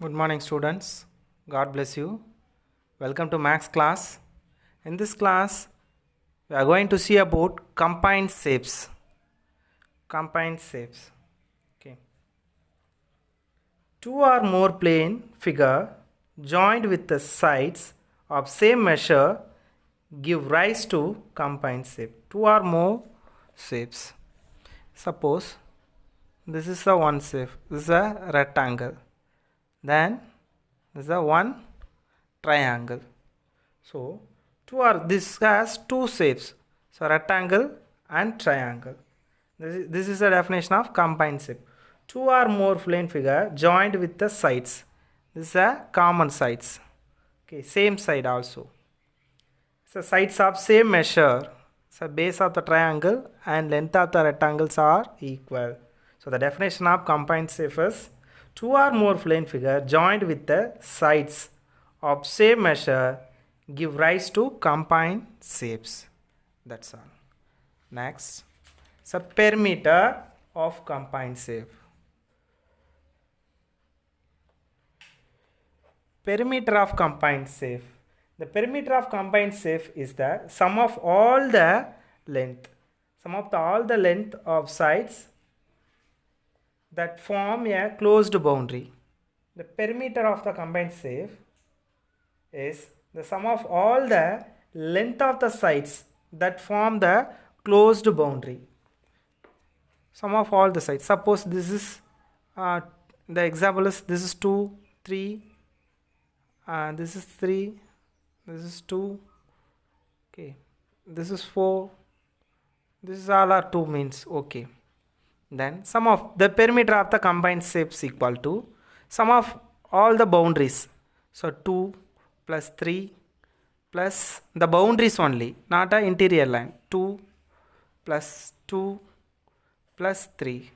Good morning, students. God bless you. Welcome to Max class. In this class, we are going to see about combined shapes. Combined shapes. Okay. Two or more plane figure joined with the sides of same measure give rise to combined shape. Two or more shapes. Suppose this is a one shape. This is a rectangle. Then this is a one triangle. So this has two shapes. So rectangle and triangle. This is a definition of combined shape. Two or more plane figure joined with the sides. This is a common sides. Okay, same side also. So sides of same measure. So base of the triangle and length of the rectangles are equal. So the definition of combined shape is two or more plane figure joined with the sides of same measure give rise to combined shapes. That's all. Next, so perimeter of combined shape. Perimeter of combined shape. The perimeter of combined shape is the sum of all the length. Sum of all the length of sides that form a closed boundary. The perimeter of the combined shape is the sum of all the length of the sides that form the closed boundary. Sum of all the sides. Suppose this is the example is this is 2, 3, this is 3, this is 2, okay, this is 4, this is all are 2 means okay. Then sum of the perimeter of the combined shapes equal to sum of all the boundaries. So 2 plus 3 plus the boundaries only, not a interior line. 2 plus 2 plus 3,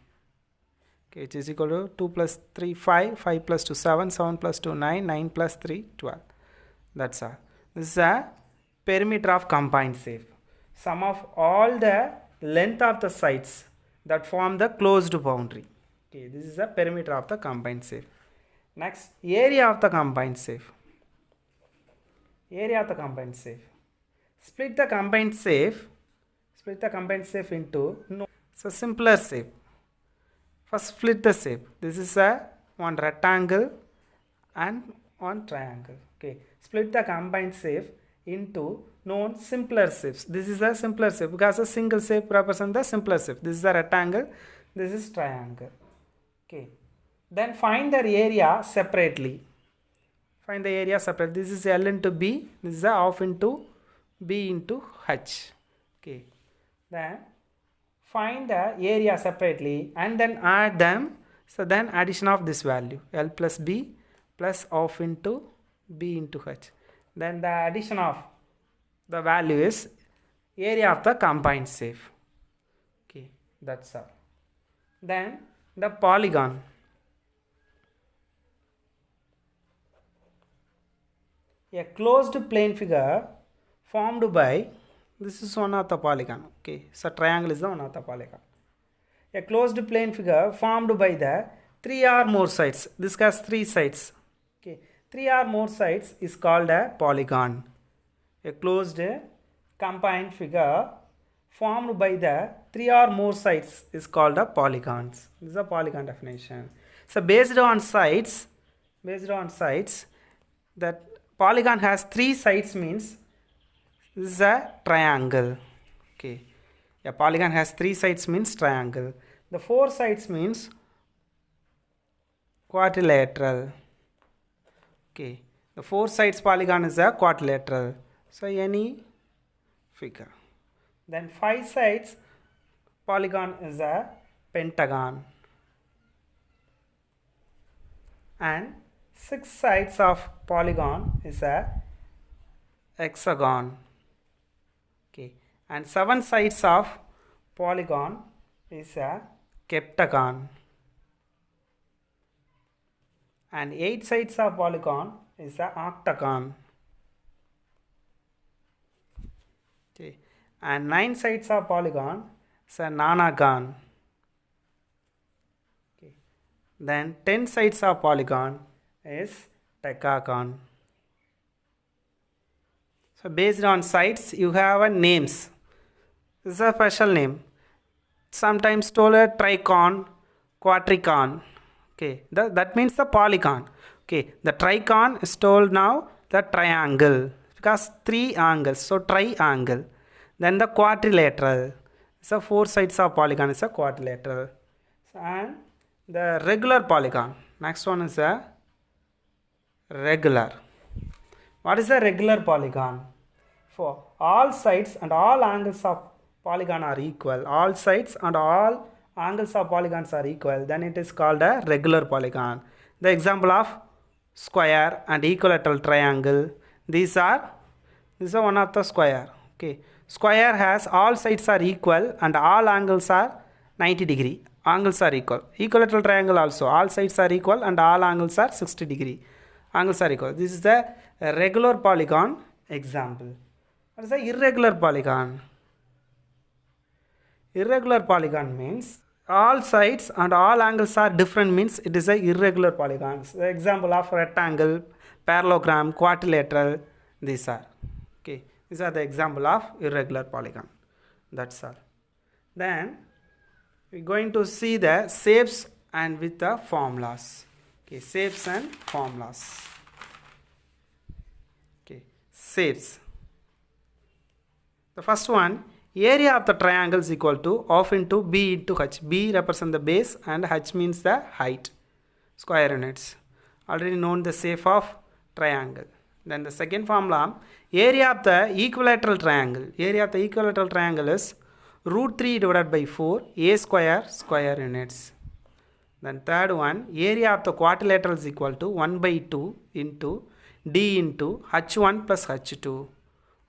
okay, which is equal to 2 plus 3 5, 5 plus 2 7, 7 plus 2 9, 9 plus 3 12. That's all. This is a perimeter of combined shape. Sum of all the length of the sides that form the closed boundary. Okay, this is the perimeter of the combined shape. Next, area of the combined shape. Area of the combined shape. Split the combined shape into so simpler shape. First split the shape. This is a one rectangle and one triangle. Okay, split the combined shape into known simpler shapes. This is a simpler shape because a single shape represents the simpler shape. This is a rectangle, this is triangle. Okay, then find the area separately. Find the area separate. This is L into B, this is a half into B into H. Okay, then find the area separately and then add them. So then addition of this value L plus B plus half into B into H. Then the addition of the value is area of the combined shape. Okay, that's all. Then the polygon. A closed plane figure formed by, this is one of the polygon. Okay, so triangle is the one of the polygon. A closed plane figure formed by the three or more sides. This has three sides. Okay, three or more sides is called a polygon. A closed combined figure formed by the three or more sides is called a polygons. This is a polygon definition. So based on sides, that polygon has three sides means this is a triangle. Okay, a polygon has three sides means triangle. The four sides means quadrilateral. Okay, the four sides polygon is a quadrilateral. So any figure. Then five sides polygon is a pentagon. And six sides of polygon is a hexagon. Okay, and seven sides of polygon is a heptagon. And 8 sides of polygon is a octagon. Okay, and 9 sides of polygon is a nonagon. Okay, then 10 sides of polygon is decagon. So based on sides, you have a names. This is a special name. Sometimes told a tricon, quadricon. Okay, that means the polygon. Okay, the tricon is told now the triangle because three angles, so triangle. Then the quadrilateral. So four sides of polygon is a quadrilateral. And the regular polygon. Next one is a regular. What is a regular polygon? For all sides and all angles of polygon are equal. All sides and all angles of polygons are equal. Then it is called a regular polygon. The example of square and equilateral triangle. These are one of the square. Okay. Square has all sides are equal and all angles are 90 degree. Angles are equal. Equilateral triangle also. All sides are equal and all angles are 60 degree. Angles are equal. This is the regular polygon example. What is the irregular polygon? Irregular polygon means all sides and all angles are different, means it is a irregular polygon. So the example of rectangle, parallelogram, quadrilateral, these are. Okay, these are the example of irregular polygon. That's all. Then we are going to see the shapes and with the formulas. Okay, shapes and formulas. Okay, shapes. The first one, area of the triangle is equal to half into b into h. B represents the base and h means the height. Square units. Already known the shape of triangle. Then the second formula, area of the equilateral triangle. Area of the equilateral triangle is root 3 divided by 4 a square square units. Then third one, area of the quadrilateral is equal to 1 by 2 into d into h1 plus h2.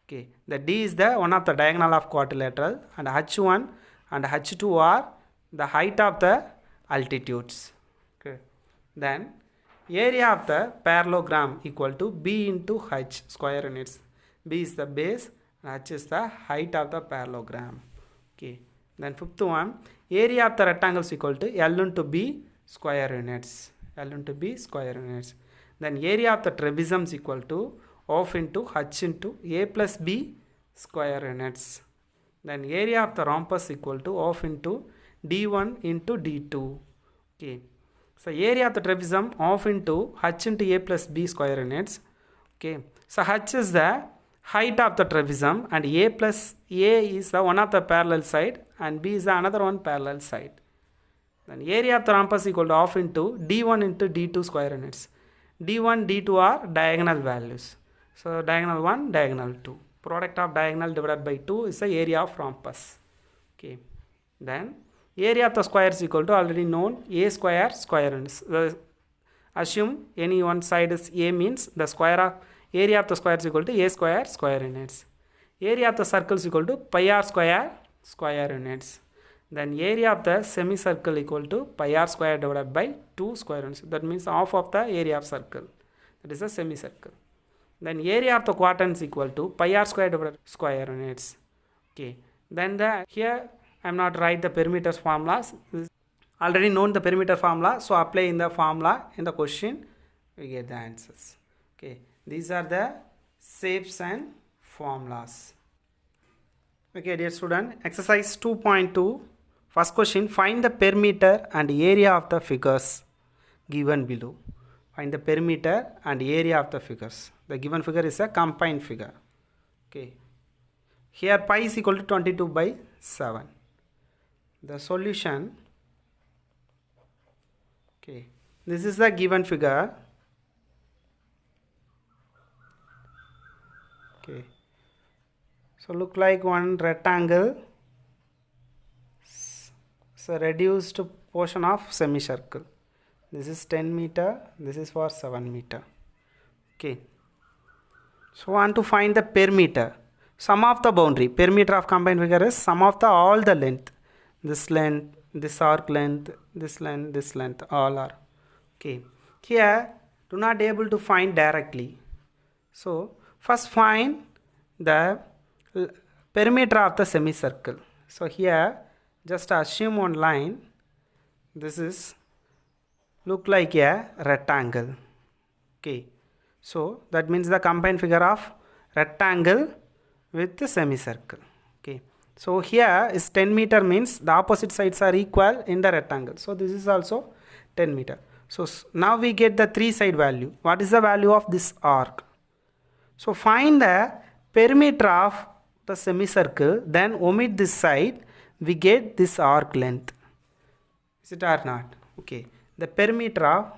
Okay, the d is the one of the diagonal of quadrilateral and h1 and h2 are the height of the altitudes. Okay, then area of the parallelogram equal to b into h square units. B is the base and h is the height of the parallelogram. Okay, then fifth one, area of the rectangle is equal to L into B square units. L into B square units. Then area of the trapezium is equal to half into h into a plus b square units. Then area of the rhombus equal to half into d1 into d2. Okay, so area of the trapezium half into h into a plus b square units. Okay, so h is the height of the trapezium and a plus a is the one of the parallel side and b is the another one parallel side. Then area of the rhombus equal to half into d1 into d2 square units. d1 d2 are diagonal values. So diagonal 1, diagonal 2. Product of diagonal divided by 2 is the area of rhombus. Okay. Then area of the square is equal to already known a square square units. Assume any one side is a, means the square of area of the square is equal to a square square units. Area of the circle is equal to pi r square square units. Then area of the semicircle equal to pi r square divided by 2 square units. That means half of the area of circle. That is a semicircle. Then area of the quadrant is equal to pi r square divided by square units. Okay. Then here I am not write the perimeter formulas. Already known the perimeter formula. So apply in the formula in the question. We get the answers. Okay. These are the shapes and formulas. Okay, dear student. Exercise 2.2. First question. Find the perimeter and area of the figures given below. Find the perimeter and area of the figures. The given figure is a combined figure. Okay. Here pi is equal to 22 by 7. The solution. Okay. This is the given figure. Okay. So look like one rectangle. So reduced portion of semicircle. This is 10 meter. This is for 7 meter. Okay. So want to find the perimeter. Sum of the boundary. Perimeter of combined figure is sum of the all the length. This length, this arc length, this length, all are. Okay. Here do not able to find directly. So first find the perimeter of the semicircle. So here just assume one line. This is look like a rectangle. Okay, so that means the combined figure of rectangle with the semicircle. Okay, so here is 10 meter means the opposite sides are equal in the rectangle. So this is also 10 meter. So now we get the three side value. What is the value of this arc? So find the perimeter of the semicircle, then omit this side, we get this arc length. Is it or not? Okay, the perimeter of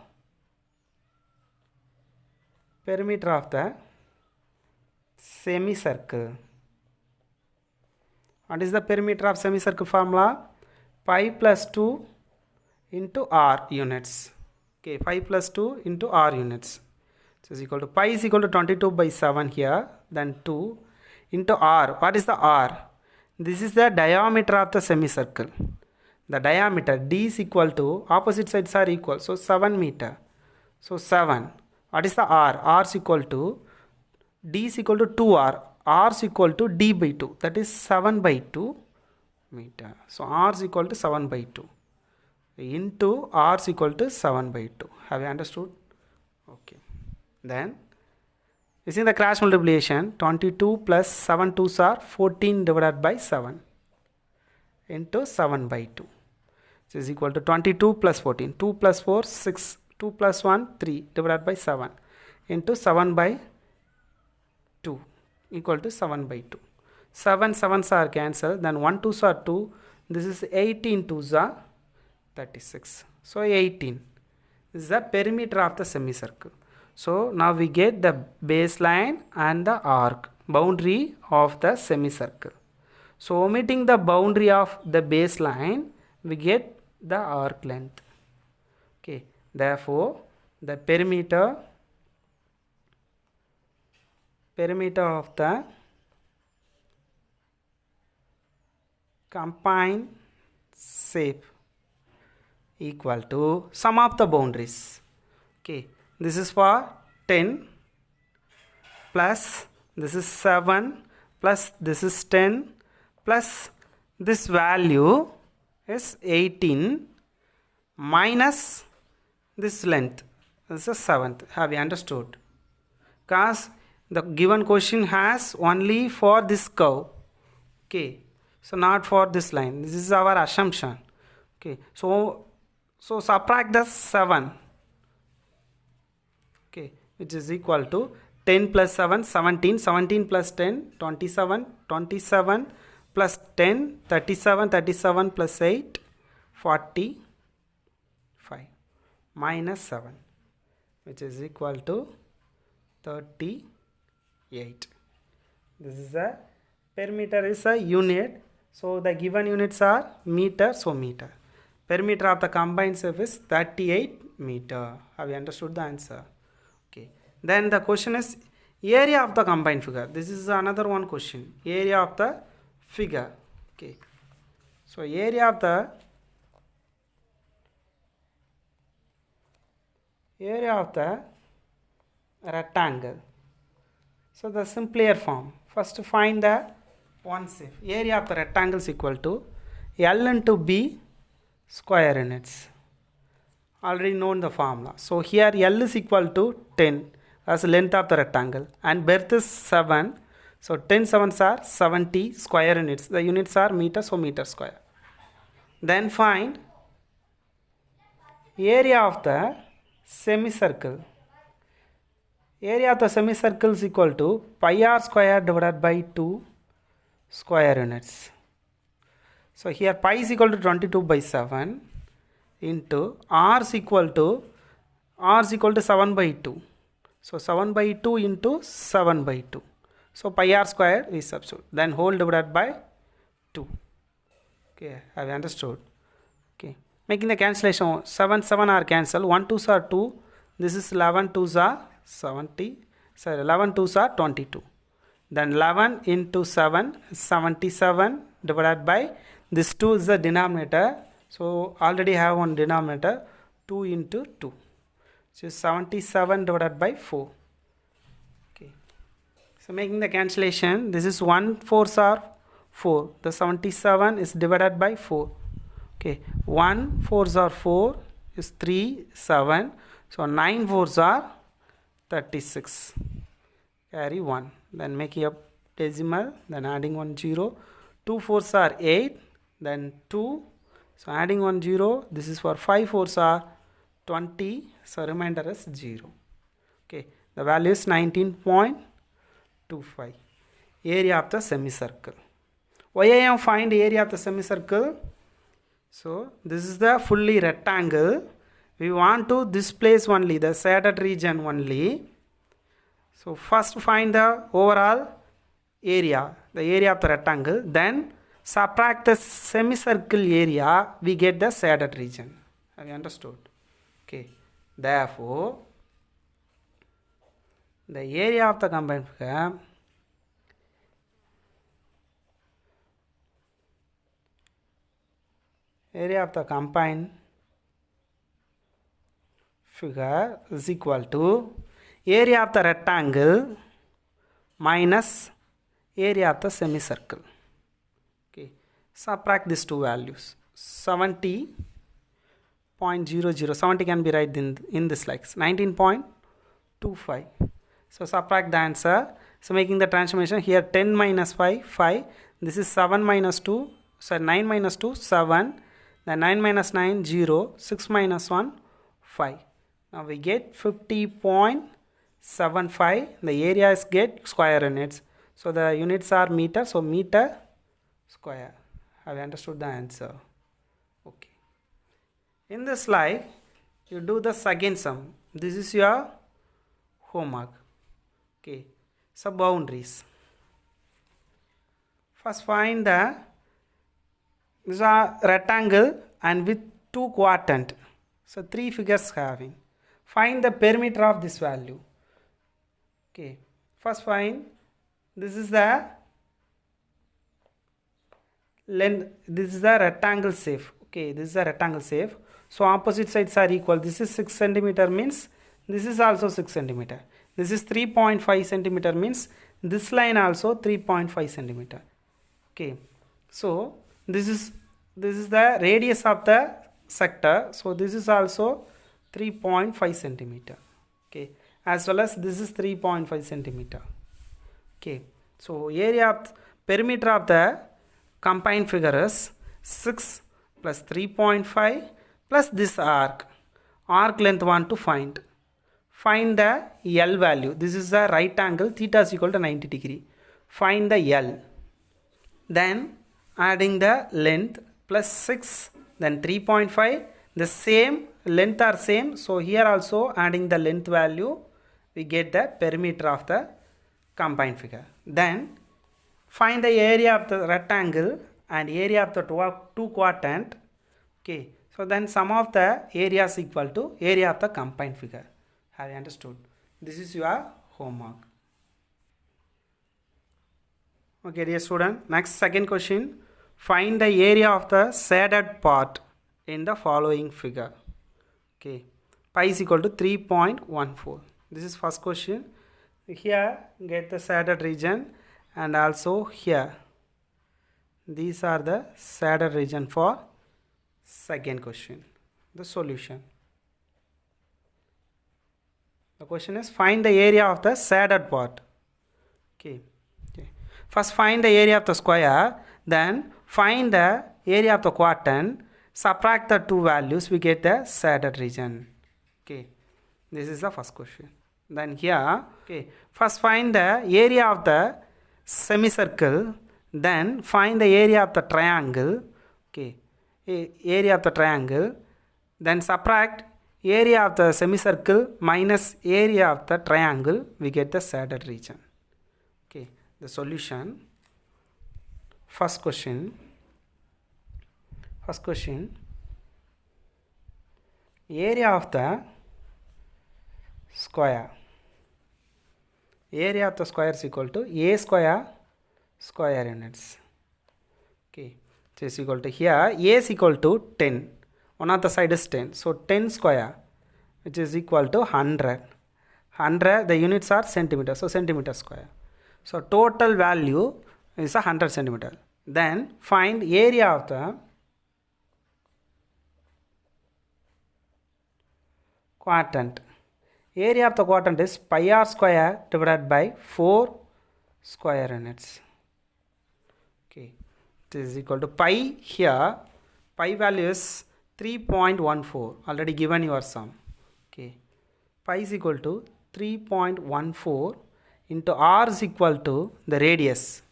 the semicircle. What is the perimeter of semicircle formula? Pi plus 2 into r units. Okay, 5 plus 2 into r units. So is equal to pi is equal to 22 by 7 here, then 2 into r. What is the r? This is the diameter of the semicircle. The diameter d is equal to, opposite sides are equal, so 7 meter. So 7. What is the r? R is equal to, d is equal to 2r. R is equal to d by 2. That is 7 by 2 meter. So r is equal to 7 by 2. Into r is equal to 7 by 2. Have you understood? Okay. Then, using the cross multiplication, 22 plus 7 2s are 14 divided by 7 into 7 by 2. This is equal to 22 plus 14. 2 plus 4, 6. 2 plus 1, 3 divided by 7 into 7 by 2 equal to 7 by 2. 7 7s are cancelled. Then 1 2s are 2. This is 18 2s are 36. So 18. This is the perimeter of the semicircle. So now we get the baseline and the arc, boundary of the semicircle. So omitting the boundary of the baseline, we get the arc length. Okay. Therefore, the perimeter of the combined shape equal to sum of the boundaries. Okay, this is for 10 plus this is 7 plus this is 10 plus this value is 18 minus this length. This is 7th. Have you understood? Because the given question has only for this curve. Okay, so not for this line. This is our assumption. Okay, so subtract the 7. Okay, which is equal to 10 plus 7, 17, 17 plus 10, 27, 27 plus 10, 37, 37 plus 8, 45 minus 7, which is equal to 38. This is a perimeter is a unit. So the given units are meter, so meter. Perimeter of the combined shape is 38 meter. Have you understood the answer? Okay. Then the question is area of the combined figure. This is another one question. Area of the figure. Okay. So area of the rectangle. So the simpler form. First find the one shape. Area of the rectangle is equal to L into B square units. Already known the formula. So here L is equal to 10 as length of the rectangle and breadth is 7. So 10 sevens are 70 square units. The units are meter, so meter square. Then find area of the semicircle. Area of the semicircle is equal to pi r square divided by 2 square units. So here pi is equal to 22 by 7 into r is equal to 7 by 2. So 7 by 2 into 7 by 2. So pi r square is substitute. Then whole divided by 2. Okay, have you understood? Okay, making the cancellation. 7 7 are cancelled. 1 2s are 2. This is 11 2s are 70. Sorry, 11 2s are 22. Then 11 into 7 77 divided by this 2 is the denominator. So already have one denominator. 2 into 2. So 77 divided by 4. Okay. So making the cancellation. This is 1 4s are 4. The 77 is divided by 4. Okay. 1 4s are 4 is 3 7. So 9 4s are 36. Carry 1. Then making up decimal. Then adding 1 0. 2 4s are 8. Then 2. So adding 1 0. This is for 5 4s are 20. So remainder is 0. Okay. The value is 19.25. Area of the semicircle. Why I am find area of the semicircle? So this is the fully rectangle. We want to displace only the shaded region only. So first find the overall area, the area of the rectangle. Then subtract the semicircle area, we get the shaded region. Have you understood? Okay. Therefore, the area of the combined figure is equal to area of the rectangle minus area of the semicircle. Okay. Subtract these two values. 70.00. 70 can be right in this like 19.25. So subtract the answer. So making the transformation here 10 minus 5, 5. This is 7 minus 2. So 9 minus 2, 7. Then 9 minus 9, 0. 6 minus 1, 5. Now we get 50.75. The areas get square units. So the units are meter. So meter square. Have you understood the answer? Okay. In this slide, you do the second sum. This is your homework. Okay. So boundaries. First find the this is a rectangle and with 2 quadrant. So 3 figures having. Find the perimeter of this value. Okay. First find this is the length. This is the rectangle shape. Okay. This is a rectangle shape. So opposite sides are equal. This is 6 centimeter means this is also 6 centimeter. This is 3.5 centimeter means this line also 3.5 centimeter. Okay. So this is the radius of the sector. So this is also 3.5 centimeter. Okay. As well as this is 3.5 centimeter. Okay. So area of perimeter of the combined figure is 6 plus 3.5 plus this arc. Arc length want to find. Find the L value. This is the right angle. Theta is equal to 90 degree. Find the L. Then adding the length plus 6. Then 3.5. The same length are same. So here also adding the length value. We get the perimeter of the combined figure. Then find the area of the rectangle and area of the two quadrant. Okay. So then sum of the areas equal to area of the combined figure. Have you understood? This is your homework. Okay, dear student. Next, second question. Find the area of the shaded part in the following figure. Okay. Pi is equal to 3.14. This is first question. Here, get the shaded region and also here. These are the shaded region for second question. The solution. The question is find the area of the shaded part. Okay. First find the area of the square. Then find the area of the quadrant. Subtract the two values. We get the shaded region. Okay. This is the first question. Then here. Okay. First find the area of the semicircle. Then find the area of the triangle. Okay. Area of the triangle. Then subtract area of the semicircle minus area of the triangle, we get the shaded region. Okay, the solution. First question, area of the square. Area of the square is equal to a square units. Okay, so is equal to here a is equal to 10. One of the side is 10. So 10 square, which is equal to 100. 100, the units are centimeter. So centimeter square. So total value is 100 centimeter. Then find area of the quadrant. Area of the quadrant is pi r square divided by 4 square units. Okay, this is equal to pi here. Pi value is 3.14, already given your sum. Okay, pi is equal to 3.14 into r is equal to the radius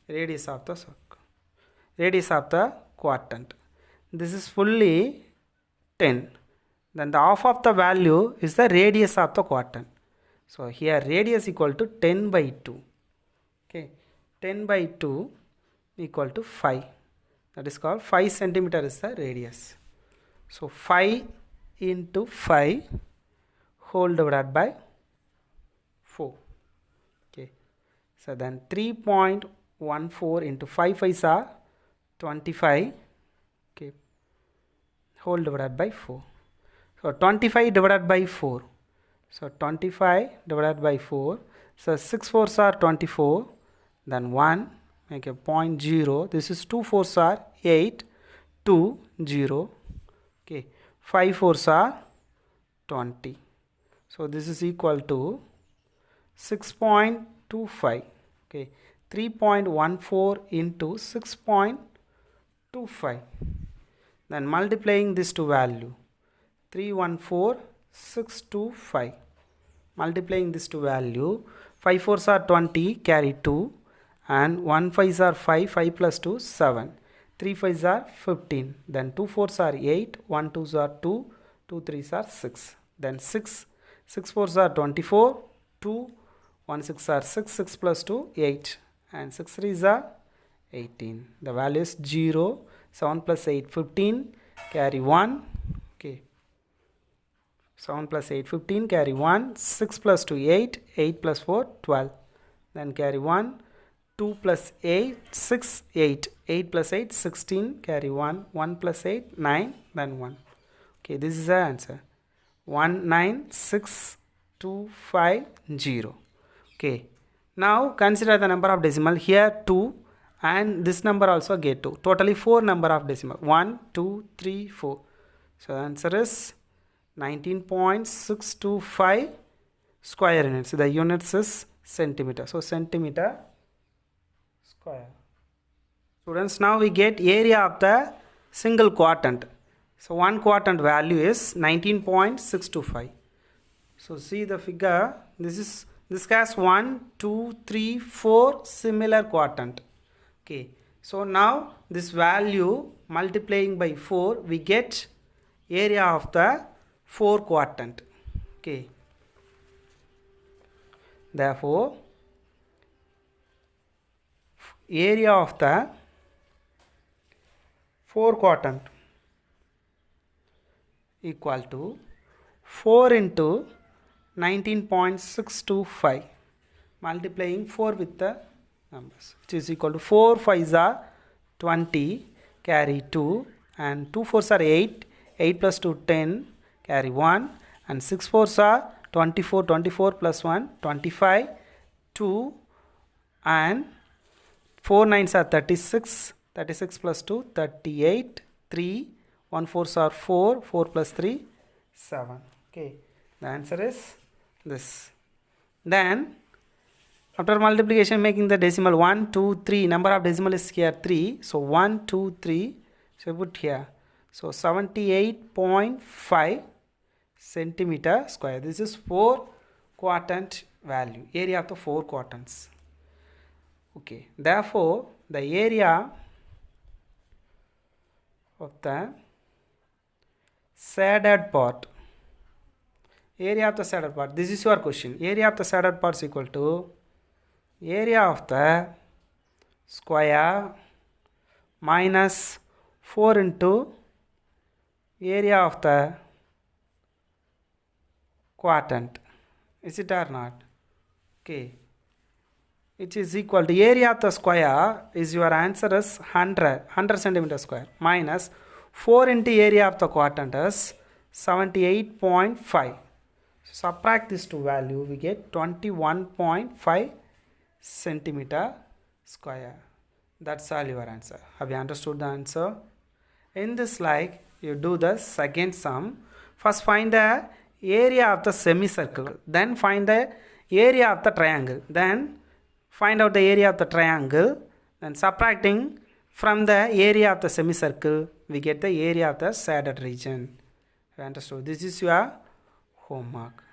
of the circle, radius of the quadrant. This is fully 10. Then the half of the value is the radius of the quadrant. So here radius equal to 10 by 2. Okay, 10 by 2 equal to 5. That is called 5 centimeter is the radius. So 5 into 5 whole divided by 4. Okay, so then 3.14 into 5 5s are 25. Okay, whole divided by 4. So 25 divided by 4. So 25 divided by 4. So 6 4s are 24. Then 1, make a 0.0. This is 2 4s are 8. 2 0. Okay, 5 4s are 20. So this is equal to 6.25. Okay, 3.14 into 6.25. Then multiplying this to value 314625. Multiplying this to value 5 4s are 20, carry 2, and 1 5s are 5, 5 plus 2 7, 3 5s are 15, then 2 4s are 8, 1 2s are 2, 2 3s are 6, then 6 4s are 24, 2 1 6 are 6, 6 plus 2 8, and 6 3s are 18. The value is 0. 7 plus 8 15, carry 1. Okay, 7 plus 8 15, carry 1. 6 plus 2 8, 8 plus 4 12, then carry 1. 2 plus 8 6 8, 8 plus 8 16, carry 1. 1 plus 8 9, then 1. Okay, this is the answer 196,250. Okay, now consider the number of decimal. Here 2 and this number also get 2. Totally 4 number of decimal. 1 2 3 4. So the answer is 19.625 square units. The units is centimeter. So centimeter square. Students, now we get area of the single quadrant. So one quadrant value is 19.625. So see the figure. This has 1 2 3 4 similar quadrant. Okay, so now this value multiplying by 4, we get area of the 4 quadrant. Okay, therefore area of the 4 quadrant equal to 4 into 19.625, multiplying 4 with the numbers, which is equal to 4 5s are 20, carry 2, and 2 4s are 8, 8 plus 2 10, carry 1, and 6 4s are 24, 24 plus 1 25, 2, and 4 9s are 36, 36 plus 2 38, 3, 1 4s are 4, 4 plus 3 7. Okay, the answer is this. Then after multiplication, making the decimal 1 2 3, number of decimal is here 3, so 1 2 3, so put here, so 78.5 centimeter square. This is 4 quadrant value, area of the 4 quadrants. Okay, therefore the area of the shaded part, area of the shaded part, this is your question. Area of the shaded part is equal to area of the square minus 4 into area of the quadrant. Is it or not? Okay, it is equal to area of the square is your answer is 100 centimeter square minus 4 into area of the quadrant is 78.5. Subtract this to value, we get 21.5 centimeter square. That's all your answer. Have you understood the answer? In this, like, you do the second sum. First find the area of the semicircle, then find the area of the triangle, then find out the area of the triangle, then subtracting from the area of the semicircle, we get the area of the shaded region. You understood? This is your homework.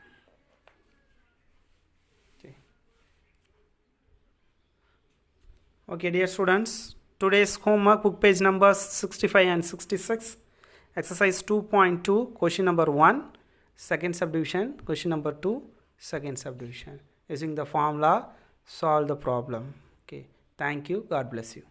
Okay, dear students, today's homework, book page numbers 65 and 66, exercise 2.2, question number 1, second subdivision, question number 2, second subdivision. Using the formula, solve the problem. Okay, thank you. God bless you.